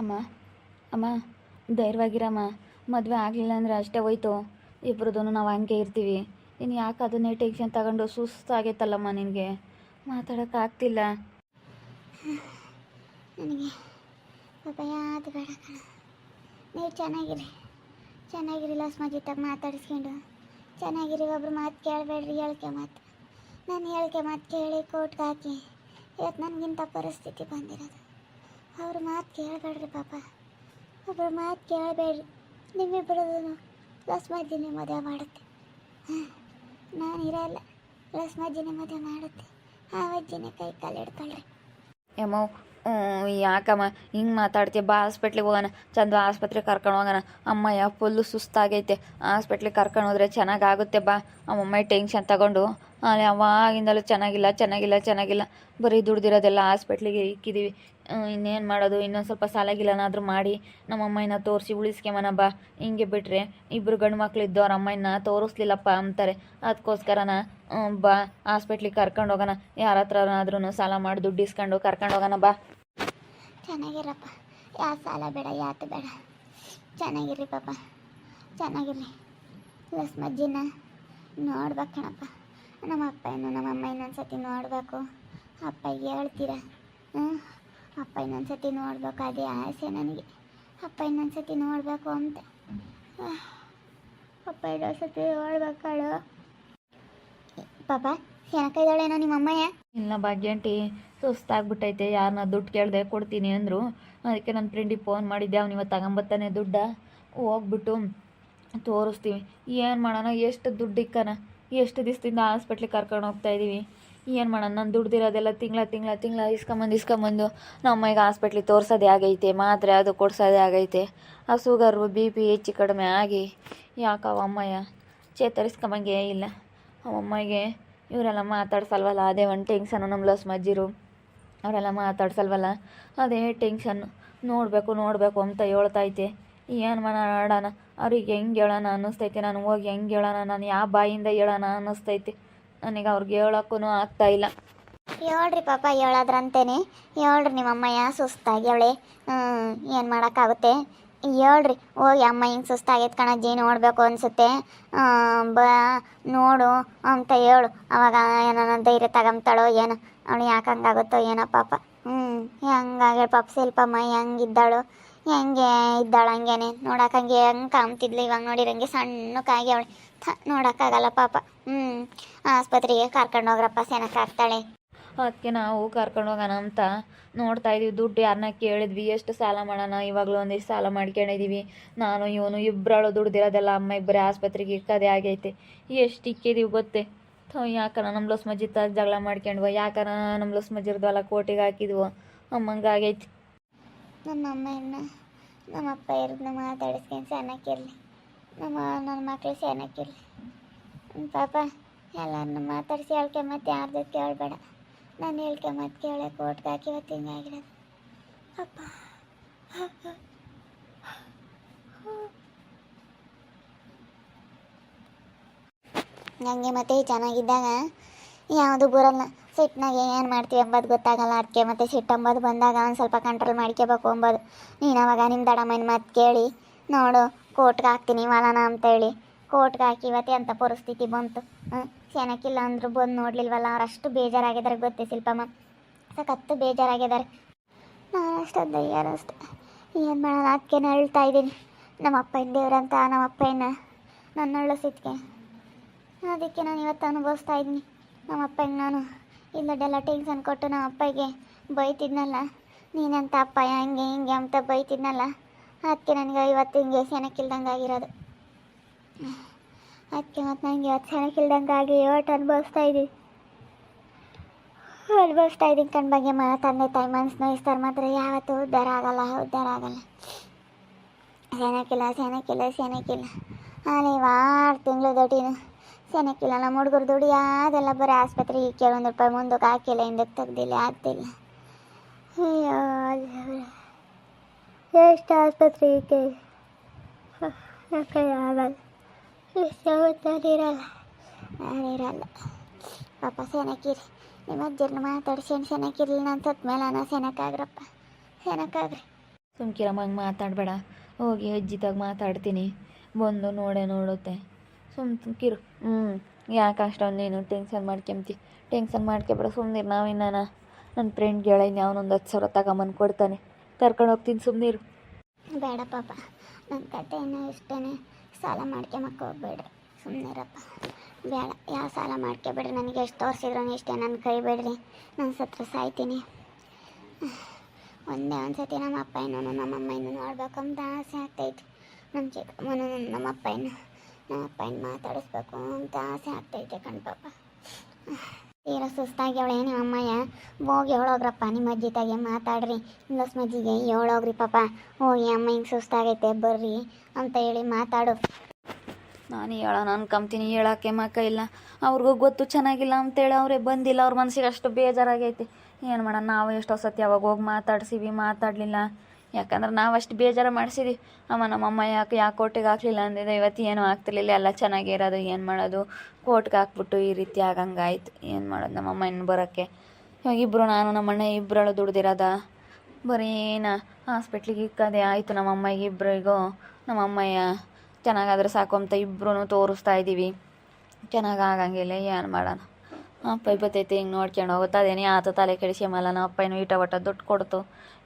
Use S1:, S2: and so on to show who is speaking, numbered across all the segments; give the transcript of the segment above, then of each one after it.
S1: ಅಮ್ಮ ಅಮ್ಮ ಧೈರ್ಯವಾಗಿರಮ್ಮ. ಮದುವೆ ಆಗಲಿಲ್ಲ ಅಂದರೆ ಅಷ್ಟೇ ಹೋಯ್ತು. ಇಬ್ಬರದೂ ನಾವು ಹಂಗೆ ಇರ್ತೀವಿ. ನೀನು ಯಾಕೆ ಅದನ್ನೇ ಟೆನ್ಷನ್ ತಗೊಂಡು ಸುಸ್ತಾಗೈತಲ್ಲಮ್ಮ ನಿನಗೆ, ಮಾತಾಡೋಕ್ಕಾಗ್ತಿಲ್ಲ.
S2: ನನಗೆ ಭಯ ಅದು ಬೇಡ ಕಣ. ನೀವು ಚೆನ್ನಾಗಿರಿ ಲಸ್ಮಜಿತ್ತಾಗ ಮಾತಾಡಿಸ್ಕೊಂಡು ಚೆನ್ನಾಗಿರಿ. ಒಬ್ರು ಮಾತು ಕೇಳಬೇಡ್ರಿ, ಹೇಳಿಕೆ ಮಾತು. ನಾನು ಹೇಳಿಕೆ ಮಾತು ಕೇಳಿ ಕೋರ್ಟ್ಗೆ ಹಾಕಿ ಇವತ್ತು ನನಗಿಂತ ಪರಿಸ್ಥಿತಿ ಬಂದಿರೋದು. ಅವ್ರ ಮಾತು ಕೇಳಬೇಡ್ರಿ ಪಾಪ, ಒಬ್ರು ಮಾತು ಕೇಳಬೇಡ್ರಿ. ನಿಮ್ಮಿಬ್ಬರದೂ ಲಸ್ಮಜ್ಜಿನೇ ಮದುವೆ ಮಾಡುತ್ತೆ. ನಾನು ಇರಲ್ಲ, ಲಸ್ಮಜ್ಜಿನೇ ಮದುವೆ ಮಾಡುತ್ತೆ. ಆ ಅಜ್ಜಿನೇ ಕೈ ಕಾಲು ಹಿಡ್ಕೊಳ್ರಿ.
S1: ಏಮೋ ಯಾಕಮ್ಮ ಹಿಂಗೆ ಮಾತಾಡ್ತೀಯ? ಬಾ ಹಾಸ್ಪಿಟ್ಲಿಗೆ ಹೋಗೋಣ, ಚಂದ ಆಸ್ಪತ್ರೆಗೆ ಕರ್ಕೊಂಡು ಹೋಗೋಣ. ಅಮ್ಮಯ್ಯ ಫುಲ್ಲು ಸುಸ್ತಾಗೈತೆ, ಹಾಸ್ಪಿಟ್ಲಿಗೆ ಕರ್ಕೊಂಡು ಹೋದ್ರೆ ಚೆನ್ನಾಗಾಗುತ್ತೆ. ಬಾ. ಅಮ್ಮಮ್ಮ ಟೆನ್ಷನ್ ತಗೊಂಡು ಅಲ್ಲಿ ಅವಾಗಿಂದಲೂ ಚೆನ್ನಾಗಿಲ್ಲ. ಬರೀ ದುಡ್ದಿರೋದೆಲ್ಲ ಹಾಸ್ಪಿಟ್ಲಿಗೆ ಇಕ್ಕಿದ್ದೀವಿ. ಇನ್ನೇನು ಮಾಡೋದು? ಇನ್ನೊಂದು ಸ್ವಲ್ಪ ಸಾಲಾಗಿಲ್ಲನಾದರೂ ಮಾಡಿ ನಮ್ಮಮ್ಮನ ತೋರಿಸಿ ಉಳಿಸ್ಕೊಂಬನ. ಬಾ. ಹಿಂಗೆ ಬಿಟ್ಟರೆ ಇಬ್ಬರು ಗಂಡು ಮಕ್ಕಳಿದ್ದು ಅವ್ರ ಅಮ್ಮನ ತೋರಿಸ್ಲಿಲ್ಲಪ್ಪ ಅಂತಾರೆ. ಅದಕ್ಕೋಸ್ಕರನ ಬಾ ಹಾಸ್ಪಿಟ್ಲಿಗೆ ಕರ್ಕೊಂಡು ಹೋಗೋಣ. ಯಾರ ಹತ್ರನಾದ್ರೂ ಸಾಲ ಮಾಡಿ ದುಡ್ಡು ಇಸ್ಕೊಂಡು ಕರ್ಕೊಂಡು ಹೋಗೋಣ. ಬಾ.
S2: ಚೆನ್ನಾಗಿರಪ್ಪ, ಯಾವ ಸಾಲ ಬೇಡ, ಯಾತು ಬೇಡ. ಚೆನ್ನಾಗಿರ್ರಿ ಪಾಪ, ಚೆನ್ನಾಗಿರ್ರಿ. ಲಸ್ಮಜ್ಜಿನ ನೋಡ್ಬೇಕು ಕಣಪ್ಪ. ನಮ್ಮ ಅಪ್ಪನ ನಮ್ಮ ಅಮ್ಮ ಇನ್ನೊಂದ್ಸತಿ ನೋಡಬೇಕು. ಅಪ್ಪಗೆ ಹೇಳ್ತೀರಾ? ಅಪ್ಪ ಇನ್ನೊಂದ್ಸತಿ ನೋಡ್ಬೇಕು, ಅದೇ ಆಸೆ ನನಗೆ. ಅಪ್ಪ ಇನ್ನೊಂದ್ಸತಿ ನೋಡಬೇಕು ಅಂತ. ಅಪ್ಪ ಇನ್ನೊಂದ್ಸತಿ ನೋಡ್ಬೇಕಾಳು. ಪಾಪ ಏನಕ್ಕೈದಾಳೇನೋ ನಿಮ್ಮ ಅಮ್ಮಯ್ಯ?
S1: ಇಲ್ಲ ಭಾಗ್ಯಂಟಿ, ಸುಸ್ತಾಗ್ಬಿಟ್ಟೈತೆ. ಯಾರನ್ನ ದುಡ್ಡು ಕೇಳಿದೆ ಕೊಡ್ತೀನಿ ಅಂದರು. ಅದಕ್ಕೆ ನನ್ನ ಫ್ರೆಂಡಿಗೆ ಫೋನ್ ಮಾಡಿದ್ದೆ. ಅವ್ನು ಇವತ್ತು ತಗೊಂಬತ್ತಾನೆ ದುಡ್ಡ. ಹೋಗ್ಬಿಟ್ಟು ತೋರಿಸ್ತೀವಿ. ಏನು ಮಾಡೋಣ? ಎಷ್ಟು ದುಡ್ಡು ಇಕ್ಕನ? ಎಷ್ಟು ದಿವಸದಿಂದ ಹಾಸ್ಪಿಟ್ಲಿಗೆ ಕರ್ಕೊಂಡು ಹೋಗ್ತಾಯಿದ್ದೀವಿ. ಏನು ಮಾಡೋಣ? ನಾನು ದುಡ್ದಿರೋದೆಲ್ಲ ತಿಂಗಳ ಇಸ್ಕೊಂಬಂದು ನಮ್ಮ ಅಮ್ಮಗೆ ಹಾಸ್ಪಿಟ್ಲಿಗೆ ತೋರಿಸೋದೇ ಆಗೈತೆ. ಮಾತ್ರೆ ಅದು ಕೊಡ್ಸೋದೇ ಆಗೈತೆ. ಆ ಶುಗರು BP ಹೆಚ್ಚು ಕಡಿಮೆ ಆಗಿ ಯಾಕವ ಅಮ್ಮಯ್ಯ ಚೇತರಿಸ್ಕೊಂಬಂಗೇ ಇಲ್ಲ. ಅವಮ್ಮಗೆ ಇವರೆಲ್ಲ ಮಾತಾಡ್ಸಲ್ವಲ್ಲ, ಅದೇ ಒಂದು ಟೆನ್ಷನು. ನಮ್ಮ ಲಸ್ಮಜ್ಜಿರು ಅವರೆಲ್ಲ ಮಾತಾಡ್ಸಲ್ವಲ್ಲ, ಅದೇ ಟೆನ್ಷನ್ನು. ನೋಡಬೇಕು ಅಂತ ಹೇಳ್ತೈತೆ. ಏನು ಮಾಡೋಣ? ಅವ್ರಿಗೆ ಹೆಂಗೆ ಹೇಳೋಣ ಅನ್ನಿಸ್ತೈತೆ. ನಾನು ಹೋಗಿ ಹೆಂಗೆ ಹೇಳೋಣ? ನಾನು ಯಾವ ಬಾಯಿಂದ ಹೇಳೋಣ ಅನ್ನಿಸ್ತೈತೆ ನನಗೆ. ಅವ್ರಿಗೆ ಹೇಳೋಕ್ಕೂ ಆಗ್ತಾಯಿಲ್ಲ.
S2: ಹೇಳ್ರಿ ಪಾಪ, ಹೇಳೋದ್ರಂತೇನೆ ಹೇಳ್ರಿ. ನಿಮ್ಮ ಅಮ್ಮಯ್ಯ ಸುಸ್ತಾಗಿ ಅವಳೆ, ಏನು ಮಾಡೋಕ್ಕಾಗುತ್ತೆ? ಹೇಳ್ರಿ. ಹೋಗಿ ಅಮ್ಮ ಹಿಂಗೆ ಸುಸ್ತಾಗೈತೆ ಕಣಜ್ಜಿ, ನೋಡಬೇಕು ಅನಿಸುತ್ತೆ, ನೋಡು ಅಂತ ಹೇಳು. ಅವಾಗ ಏನಾನ ಧೈರ್ಯ ತಗೊಂತಾಳೋ ಏನೋ. ಅವಳು ಯಾಕೆ ಹಂಗಾಗುತ್ತೋ ಏನೋ ಪಾಪ. ಹೆಂಗಾಗ ಪಾಪ ಶಿಲ್ಪಮ್ಮ ಹೆಂಗಿದ್ದಾಳು, ಹೆಂಗೆ ಇದ್ದಾಳು ಹಂಗೇನೆ ನೋಡೋಕ್ಕಂಗೆ ಹೆಂಗೆ ಕಾಮ್ತಿದ್ಲು. ಇವಾಗ ನೋಡಿರಂಗೆ ಸಣ್ಣಕ್ಕಾಗಿ ಅವಳು ನೋಡೋಕ್ಕಾಗಲ್ಲ ಪಾಪ. ಆಸ್ಪತ್ರೆಗೆ ಕರ್ಕೊಂಡು ಹೋಗ್ರಪ್ಪ, ಚೆನ್ನಾಗ್ತಾಳೆ.
S1: ಅದಕ್ಕೆ ನಾವು ಕರ್ಕೊಂಡು ಹೋಗೋಣ ಅಂತ ನೋಡ್ತಾಯಿದ್ದೀವಿ. ದುಡ್ಡು ಯಾರನ್ನ ಕೇಳಿದ್ವಿ, ಎಷ್ಟು ಸಾಲ ಮಾಡೋಣ? ಇವಾಗಲೂ ಒಂದಿಷ್ಟು ಸಾಲ ಮಾಡ್ಕೊಂಡಿದ್ದೀವಿ. ನಾನು ಇವನು ಇಬ್ಬರಳು ದುಡ್ದಿರೋದೆಲ್ಲ ಅಮ್ಮ ಇಬ್ಬರೇ ಆಸ್ಪತ್ರೆಗೆ ಇಕ್ಕೋದೇ ಆಗೈತೆ. ಎಷ್ಟು ಇಕ್ಕಿದ್ದೀವಿ ಗೊತ್ತೇ? ಯಾಕನ ನಮ್ಮ ಲಸ್ಮಜ್ಜಿತ್ತ ಜಗಳ ಮಾಡ್ಕೊಂಡ್ವ? ಯಾಕನ ನಮ್ಮ ಲಸ್ಮಜ್ಜಿರ್ದಲ್ಲ ಕೋಟಿಗೆ ಹಾಕಿದ್ವೋ? ಅಮ್ಮಂಗೆ ಆಗೈತಿ.
S2: ನಮ್ಮ ಅಪ್ಪ ಇರೋದನ್ನ ಮಾತಾಡಿಸ್ಕೊಂಡು ಚೆನ್ನಾಗಿರಲಿ. ನನ್ನ ಮಕ್ಕಳು ಚೆನ್ನಾಗಿರಲಿ ಪಾಪ. ಎಲ್ಲರನ್ನ ಮಾತಾಡಿಸಿ ಹೇಳ್ಕೊಂಬತ್ತೆ, ಯಾರ್ದು ಕೇಳಬೇಡ. ನಾನು ಹೇಳ್ಕೊಂಬತ್ತು ಕೇಳೆ ಕೋರ್ಟ್ಗೆ ಹಾಕಿ ಇವತ್ತು ಹಿಂಗಾಗಿರೋದು ಅಪ್ಪ. ಹಂಗೆ ಮತ್ತೆ ಚೆನ್ನಾಗಿದ್ದಾಗ ಯಾವುದು ಬರಲ್ಲ. ಸಿಟ್ಟಿನಾಗೆ ಏನು ಮಾಡ್ತೀವಿ ಎಂಬುದು ಗೊತ್ತಾಗಲ್ಲ. ಅದಕ್ಕೆ ಮತ್ತೆ ಸಿಟ್ಟು ಅಂಬೋದು ಬಂದಾಗ ಒಂದು ಸ್ವಲ್ಪ ಕಂಟ್ರೋಲ್ ಮಾಡ್ಕೋಬೇಕು ಅಂಬೋದು. ನೀನು ಅವಾಗ ನಿಮ್ಮ ದಡಮ್ಮನ ಮಾತು ಕೇಳಿ ನೋಡು, ಕೋರ್ಟ್ಗೆ ಹಾಕ್ತೀನಿ ಮಲನ ಅಂತೇಳಿ ಕೋರ್ಟ್ಗೆ ಹಾಕಿ ಇವತ್ತೇ ಅಂಥ ಪರಿಸ್ಥಿತಿ ಬಂತು. ಚೆನ್ನಾಗಿಲ್ಲ ಅಂದರು ಬಂದು ನೋಡಲಿಲ್ವಲ್ಲ. ಅವ್ರು ಅಷ್ಟು ಬೇಜಾರಾಗಿದ್ದಾರೆ ಗೊತ್ತೇ ಶಿಲ್ಪಮ್ಮ, ಸಖತ್ತು ಬೇಜಾರಾಗಿದ್ದಾರೆ. ನಾನು ಅಷ್ಟೊಂದು ಅಷ್ಟೆ ಏನು ಮಾಡೋಣ? ಅದಕ್ಕೆ ಅಳ್ತಾ ಇದ್ದೀನಿ. ನಮ್ಮ ಅಪ್ಪ ಇದ್ದೇವ್ರಂತ ನಮ್ಮ ಅಪ್ಪನ ನನ್ನ ಅಳಿಸಿದ್ಕೆ ಅದಕ್ಕೆ ನಾನು ಇವತ್ತು ಅನುಭವಿಸ್ತಾ ಇದ್ದೀನಿ. ನಮ್ಮ ಅಪ್ಪಗೆ ನಾನು ಇಲ್ಲದೆಲ್ಲ ಟೆನ್ಷನ್ ಕೊಟ್ಟು ನಮ್ಮ ಅಪ್ಪಗೆ ಬೈತಿದ್ನಲ್ಲ, ನೀನಂತ ಅಪ್ಪ ಹಂಗೆ ಹಿಂಗೆ ಅಂತ ಬೈತಿದ್ನಲ್ಲ. ಅದಕ್ಕೆ ನನಗೆ ಇವತ್ತು ಹಿಂಗೆ ಸೆನಕ್ಕಿಲ್ದಂಗೆ ಆಗಿರೋದು. ಅದಕ್ಕೆ ಮತ್ತು ನನಗೆ ಇವತ್ತು ಸೆನಕ್ಕಿಲ್ದಂಗೆ ಆಗಿ ಇವತ್ತು ಅನುಭವಿಸ್ತಾ ಇದ್ದೀನಿ ಕಣ್ ಬಗ್ಗೆ. ತಂದೆ ತಾಯಿ ಮನಸ್ಸು ನೋಯಿಸ್ತಾರೆ ಮಾತ್ರ ಯಾವತ್ತೂ ಉದ್ಧಾರ ಆಗಲ್ಲ. ಸೆನಕ್ಕಿಲ್ಲ ಅಲ್ಲಿ 6 ತಿಂಗಳು ದುಡ್ಡಿನ ಸೆನಕ್ಕಿಲ್ಲ. ನಮ್ಮ ಹುಡುಗರು ದುಡ್ಡು ಅದೆಲ್ಲ ಬರೀ ಆಸ್ಪತ್ರೆಗೆ ಕೆಲವೊಂದು ರೂಪಾಯಿ ಮುಂದಕ್ಕೆ ಹಾಕಿಲ್ಲ, ಹಿಂದಕ್ಕೆ ತೆಗ್ದಿಲ್ಲ, ಆಗ್ತಿಲ್ಲ. ಎಷ್ಟು ಆಸ್ಪತ್ರೆಗೆ ಆಗಲ್ಲ, ನಾನಿರಲ್ಲ ಪಾಪ. ಸೆನಕ್ಕಿರಿ, ನಿಮ್ಮ ಅಜ್ಜರ್ನ ಮಾತಾಡಿಸಿ ಸೆನಕ್ಕಿರಲಿ. ನಾನು ಸತ್ ಮೇಲೆ ಸೆನಕ್ಕಾಗ್ರಪ್ಪ, ಸೆನಕ್ಕಾಗ್ರಿ.
S1: ಸುಮ್ಕಿರಮ್ಮ ಹಂಗೆ ಮಾತಾಡಬೇಡ. ಹೋಗಿ ಅಜ್ಜಿತಾಗ ಮಾತಾಡ್ತೀನಿ, ಬಂದು ನೋಡುತ್ತೆ. ಸುಮ್ಕಿರು. ಯಾಕೆ ಅಷ್ಟೊಂದು ನೀನು ಟೆನ್ಷನ್ ಮಾಡ್ಕೊಂತಿ? ಟೆನ್ಷನ್ ಮಾಡ್ಕೊಬೇಡ, ಸುಮ್ಮನಿರು. ನಾವಿನ್ನ ನನ್ನ ಫ್ರೆಂಡ್ ಗೆಳೆಯನ ಅವನೊಂದು 10,000 ತಗೊಂಬಂದು ಕೊಡ್ತಾನೆ, ಕರ್ಕೊಂಡು ಹೋಗ್ತೀನಿ, ಸುಮ್ಮನಿರು.
S2: ಬೇಡ ಪಾಪ, ನನ್ನ ಕಥೆಯನ್ನು ಇಷ್ಟೇ. ಸಾಲ ಮಾಡ್ಕೊಂಬಕ್ಕೆ ಹೋಗ್ಬೇಡ್ರಿ, ಸುಮ್ಮನಿರಪ್ಪ. ಬೇಡ, ಯಾವ ಸಾಲ ಮಾಡ್ಕೊಬೇಡ್ರಿ. ನನಗೆ ಎಷ್ಟು ತೋರಿಸಿದ್ರು ಇಷ್ಟೇ, ನನ್ನ ಕೈ ಬಿಡ್ರಿ, ನಾನು ಸತ್ರ ಸಾಯ್ತೀನಿ. ಒಂದೇ ಒಂದು ಸತಿ ನಮ್ಮ ಅಪ್ಪನೂ ನಮ್ಮ ಅಮ್ಮನೂ ನೋಡ್ಬೇಕಂತ ಆಸೆ ಆಗ್ತೈತಿ. ನಮ್ಮ ಚಿಕ್ಕಮ್ಮನೂ ನಮ್ಮ ಅಪ್ಪನ ಮಾತಾಡಿಸ್ಬೇಕು ಅಂತ ಆಸೆ ಆಗ್ತೈತೆ ಕಣ್ಪಾಪ. ತೀರ ಸುಸ್ತಾಗಿ ಅವಳೇ ನಿಮ್ಮ ಅಮ್ಮಯ್ಯ. ಹೋಗಿ ಹೇಳೋಗ್ರಪ್ಪ ನಿಮ್ಮ ಅಜ್ಜಿ ತಾಗೆ ಮಾತಾಡ್ರಿ, ಇಂಗ್ಲಸ್ ಮಜ್ಜಿಗೆ ಹೇಳೋಗ್ರಿ ಪಾಪ. ಹೋಗಿ ಅಮ್ಮ ಹಿಂಗೆ ಸುಸ್ತಾಗೈತೆ ಬರ್ರಿ ಅಂತ ಹೇಳಿ ಮಾತಾಡು.
S1: ನಾನು ಹೇಳೋಣ ಅನ್ಕೊಂತೀನಿ, ಹೇಳೋಕ್ಕೆ ಮಕ್ಕ ಇಲ್ಲ. ಅವ್ರಿಗೂ ಗೊತ್ತು ಚೆನ್ನಾಗಿಲ್ಲ ಅಂತೇಳಿ ಅವರೇ ಬಂದಿಲ್ಲ. ಅವ್ರ ಮನಸ್ಸಿಗೆ ಅಷ್ಟು ಬೇಜಾರಾಗೈತಿ. ಏನು ಮಾಡೋಣ, ನಾವು ಎಷ್ಟೋ ಸತಿ ಅವಾಗ ಹೋಗಿ ಮಾತಾಡಲಿಲ್ಲ. ಯಾಕಂದ್ರೆ ನಾವು ಅಷ್ಟು ಬೇಜಾರು ಮಾಡಿಸಿದ್ವಿ. ನಮ್ಮಮ್ಮ ಯಾಕೆ ಕೋರ್ಟಿಗೆ ಹಾಕಲಿಲ್ಲ ಅಂದಿದೆ, ಇವತ್ತು ಏನೂ ಆಗ್ತಿರ್ಲಿಲ್ಲ, ಎಲ್ಲ ಚೆನ್ನಾಗೇ ಇರೋದು. ಏನು ಮಾಡೋದು, ಕೋರ್ಟ್ಗೆ ಹಾಕ್ಬಿಟ್ಟು ಈ ರೀತಿ ಆಗಂಗಾಯ್ತು. ಏನು ಮಾಡೋದು, ನಮ್ಮಮ್ಮ ಇನ್ನು ಬರೋಕ್ಕೆ. ಇವಾಗ ಇಬ್ಬರು, ನಾನು ನಮ್ಮಣ್ಣ ಇಬ್ಬರಳು ದುಡ್ದಿರೋದ. ಬರೀ ಹಾಸ್ಪಿಟ್ಲಿಗೆ ಇಕ್ಕದೆ ಆಯಿತು. ನಮ್ಮಮ್ಮಗೆ ಇಬ್ಬರಿಗೂ ನಮ್ಮಮ್ಮಯ್ಯ ಚೆನ್ನಾಗಾದ್ರೆ ಸಾಕು ಅಂತ ಇಬ್ಬರೂ ತೋರಿಸ್ತಾ ಇದ್ದೀವಿ. ಚೆನ್ನಾಗಿ ಆಗಂಗಿಲ್ಲ, ಏನು ಮಾಡೋಣ. ಅಪ್ಪ ಬತ್ತೈತೆ ಹಿಂಗೆ ನೋಡ್ಕೊಂಡು ಹೋಗುತ್ತೆ. ಅದೇನೇ ಆತ ತಲೆ ಕೆಡಿಸ್ಕೊಂಬಲ್ಲ. ನಮ್ಮ ಅಪ್ಪನೂ ಈಟ ದುಡ್ಡು ಕೊಡ್ತು,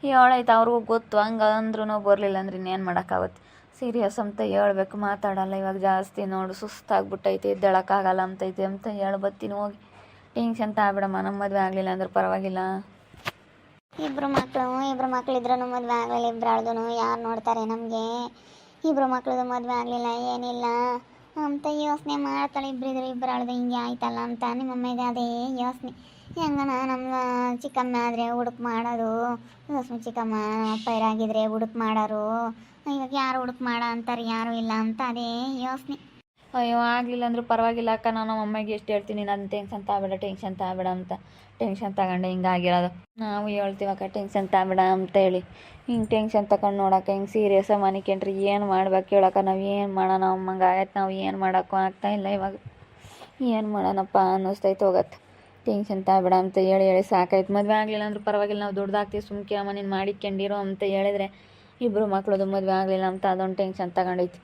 S1: ಹೇಳೈತೆ. ಅವ್ರಿಗೂ ಗೊತ್ತು. ಹಂಗೆ ಅಂದ್ರೂ ಬರಲಿಲ್ಲ ಅಂದ್ರೆ ಇನ್ನೇನು ಮಾಡೋಕ್ಕಾಗುತ್ತೆ. ಸೀರಿಯಸ್ ಅಂತ ಹೇಳ್ಬೇಕು, ಮಾತಾಡಲ್ಲ ಇವಾಗ ಜಾಸ್ತಿ. ನೋಡು ಸುಸ್ತಾಗ್ಬಿಟ್ಟೈತೆ, ಎದ್ದೇಳಕ್ಕಾಗಲ್ಲ ಅಂತೈತೆ ಅಂತ ಹೇಳ್ಬತ್ತೀನಿ. ಹೋಗಿ ಟೆನ್ಷನ್ ತಾಬಿಡಮ್ಮ. ನಮ್ಮ ಮದುವೆ ಆಗಲಿಲ್ಲ ಅಂದ್ರೆ ಪರವಾಗಿಲ್ಲ.
S2: ಇಬ್ಬರು ಮಕ್ಳು ಇದ್ರೂ ಮದುವೆ ಆಗಲಿಲ್ಲ. ಇಬ್ಬರಳ್ದು ಯಾರು ನೋಡ್ತಾರೆ ನಮಗೆ? ಇಬ್ಬರು ಮಕ್ಳದು ಮದುವೆ ಆಗಲಿಲ್ಲ, ಏನಿಲ್ಲ ಅಂತ ಯೋಚನೆ ಮಾಡ್ತಾಳೆ. ಇಬ್ಬರಳ್ದು ಹಿಂಗೆ ಆಯ್ತಲ್ಲ ಅಂತ ನಿಮ್ಮಮ್ಮಗೆ ಅದೇ ಯೋಚನೆ. ಹೆಂಗನ ನಮ್ಮ ಚಿಕ್ಕಮ್ಮ ಆದರೆ ಹುಡುಕ್ ಮಾಡೋದು, ಚಿಕ್ಕಮ್ಮ ಪೈರಾಗಿದ್ರೆ ಹುಡುಕ್ ಮಾಡೋರು. ಇವಾಗ ಯಾರು ಹುಡುಕ್ ಮಾಡೋ ಅಂತಾರೆ, ಯಾರೂ ಇಲ್ಲ ಅಂತ ಅದೇ ಯೋಚನೆ.
S1: ಅಯ್ಯೋ ಆಗಲಿಲ್ಲ ಅಂದರೂ ಪರವಾಗಿಲ್ಲ ಅಕ್ಕ. ನಾನು ನಮ್ಮ ಅಮ್ಮಗೆ ಎಷ್ಟು ಹೇಳ್ತೀನಿ, ನಾನು ಟೆನ್ಷನ್ ತಾಬೇಡ ಅಂತ. ಟೆನ್ಷನ್ ತಗೊಂಡೆ ಹಿಂಗಾಗಿರೋದು. ನಾವು ಹೇಳ್ತೀವಕ್ಕ ಟೆನ್ಷನ್ ತಾಬೇಡ ಅಂತೇಳಿ. ಹಿಂಗೆ ಟೆನ್ಷನ್ ತಗೊಂಡು ನೋಡೋಕೆ ಹಿಂಗೆ ಸೀರಿಯಸ್ಸಾಗಿ ಮನಿಕೊಂಡ್ರಿ ಏನು ಮಾಡ್ಬೇಕು ಹೇಳಕ್ಕ? ನಾವು ಏನು ಮಾಡೋಣ? ಅಮ್ಮಂಗೆ ಆಯ್ತು, ನಾವು ಏನು ಮಾಡೋಕ್ಕೂ ಆಗ್ತಾಯಿಲ್ಲ. ಇವಾಗ ಏನು ಮಾಡೋಣಪ್ಪ ಅನ್ನಿಸ್ತೈತೆ. ಹೋಗತ್ತೆ. ಟೆನ್ಷನ್ ತಾಬೇಡ ಅಂತ ಹೇಳಿ ಸಾಕಾಯ್ತು. ಮದುವೆ ಆಗಲಿಲ್ಲ ಅಂದ್ರೂ ಪರವಾಗಿಲ್ಲ, ನಾವು ದುಡ್ದಾಗ್ತೀವಿ, ಸುಮ್ಕೆ ಅಮ್ಮ ನೀನು ಮಾಡಿಕೊಂಡಿರೋ ಅಂತ ಹೇಳಿದ್ರೆ, ಇಬ್ಬರು ಮಕ್ಳದು ಮದುವೆ ಆಗಲಿಲ್ಲ ಅಂತ ಅದೊಂದು ಟೆನ್ಷನ್ ತಗೊಂಡೈತಿ.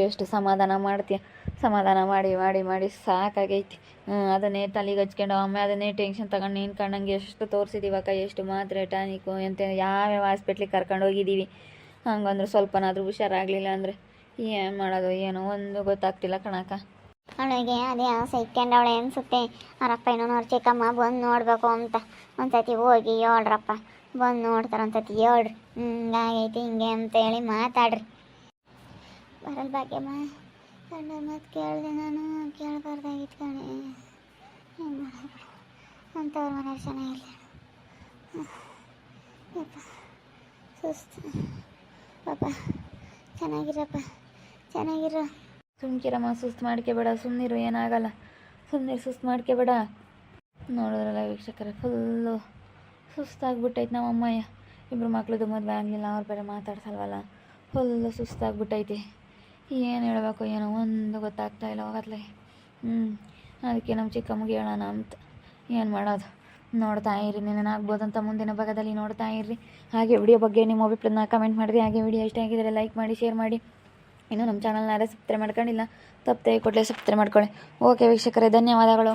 S1: ಎಷ್ಟು ಸಮಾಧಾನ ಮಾಡ್ತೀಯ? ಸಮಾಧಾನ ಮಾಡಿ ಸಾಕಾಗೈತಿ. ಅದನ್ನೇ ತಲೆಗೆ ಹಚ್ಕೊಂಡು ಅಮ್ಮ ಅದನ್ನೇ ಟೆನ್ಷನ್ ತಗೊಂಡು ನೀನು ಕಂಡಂಗೆ ಎಷ್ಟು ತೋರಿಸಿದ್ದೀವಕ್ಕ, ಎಷ್ಟು ಮಾತ್ರೆ ಟಾನಿಕು ಎಂತ ಯಾವ್ಯಾವ ಹಾಸ್ಪಿಟ್ಲಿಗೆ ಕರ್ಕೊಂಡು ಹೋಗಿದ್ದೀವಿ. ಹಂಗಂದ್ರೆ ಸ್ವಲ್ಪನಾದರೂ ಹುಷಾರಾಗಲಿಲ್ಲ ಅಂದರೆ ಏನು ಮಾಡೋದು ಏನೋ ಒಂದು ಗೊತ್ತಾಗ್ತಿಲ್ಲ ಕಣಕ್ಕ.
S2: ಅವಳಿಗೆ ಅದೇ ಆಸೆ ಇಟ್ಕೊಂಡವಳೆ ಅನಿಸುತ್ತೆ. ಅವರಪ್ಪ ಏನೋ ಅವ್ರ ಚಿಕ್ಕಮ್ಮ ಬಂದು ನೋಡಬೇಕು ಅಂತ. ಒಂದ್ಸತಿ ಹೋಗಿ ಹೇಳ್ರಪ್ಪ, ಬಂದು ನೋಡ್ತಾರೆ ಒಂದ್ಸತಿ ಹೇಳ್ರಿ, ಹಿಂಗಾಗೈತಿ ಹಿಂಗೆ ಅಂತೇಳಿ ಮಾತಾಡ್ರಿ. ಬರಲ್ ಭಾಗ್ಯಮ್ಮ ಕಂಡ ಮತ್ತು ಕೇಳಿದೆ, ನಾನು ಕೇಳಬಾರ್ದಾಗಿತ್ತು ಕಣೆ. ಏನು ಮಾಡೋದು, ಅಂಥವ್ರ ಮನೆ ಚೆನ್ನಾಗಿಲ್ಲ. ಯಪ್ಪ ಸುಸ್ತು ಪಾಪ. ಚೆನ್ನಾಗಿರೋ
S1: ಸುಮ್ಕಿರಮ್ಮ, ಸುಸ್ತು ಮಾಡ್ಕೋಬೇಡ, ಸುಮ್ಮನಿರು, ಏನಾಗಲ್ಲ. ಸುಸ್ತು ಮಾಡ್ಕೋಬೇಡ. ನೋಡಿದ್ರಲ್ಲ ವೀಕ್ಷಕರೇ, ಫುಲ್ಲು ಸುಸ್ತಾಗ್ಬಿಟ್ಟೈತೆ ನಮ್ಮ ಅಮ್ಮಯ್ಯ. ಇಬ್ಬರು ಮಕ್ಳದ್ದು ಮದುವೆ ಆಗಲಿಲ್ಲ, ಅವ್ರು ಬೇರೆ ಮಾತಾಡ್ಸಲ್ವಲ್ಲ. ಫುಲ್ಲು ಸುಸ್ತಾಗ್ಬಿಟ್ಟೈತಿ. ಏನು ಹೇಳಬೇಕು ಏನೋ ಒಂದು ಗೊತ್ತಾಗ್ತಾಯಿಲ್ಲ ಹೋಗತ್ಲೆ. ಅದಕ್ಕೆ ನಮ್ಮ ಚಿಕ್ಕಮ್ಮಗೆ ಹೇಳೋಣ ಅಂತ. ಏನು ಮಾಡೋದು, ನೋಡ್ತಾ ಇರಿ. ನೆನನಾಗ್ಬೋದಂತ ಮುಂದಿನ ಭಾಗದಲ್ಲಿ ನೋಡ್ತಾ ಇರ್ರಿ. ಹಾಗೆ ವಿಡಿಯೋ ಬಗ್ಗೆ ನಿಮ್ಮ ಅಭಿಪ್ರಾಯನ ಕಮೆಂಟ್ ಮಾಡಿರಿ. ಹಾಗೆ ವಿಡಿಯೋ ಇಷ್ಟ ಆಗಿದ್ದರೆ ಲೈಕ್ ಮಾಡಿ, ಶೇರ್ ಮಾಡಿ. ಇನ್ನೂ ನಮ್ಮ ಚಾನಲ್ನ ಸಬ್ಸ್ಕ್ರೈಬ್ ಮಾಡ್ಕೊಂಡಿಲ್ಲ, ತಪ್ಪದೆ ಕೂಡಲೇ ಸಬ್ಸ್ಕ್ರೈಬ್ ಮಾಡ್ಕೊಳ್ಳಿ. ಓಕೆ ವೀಕ್ಷಕರೇ, ಧನ್ಯವಾದಗಳು.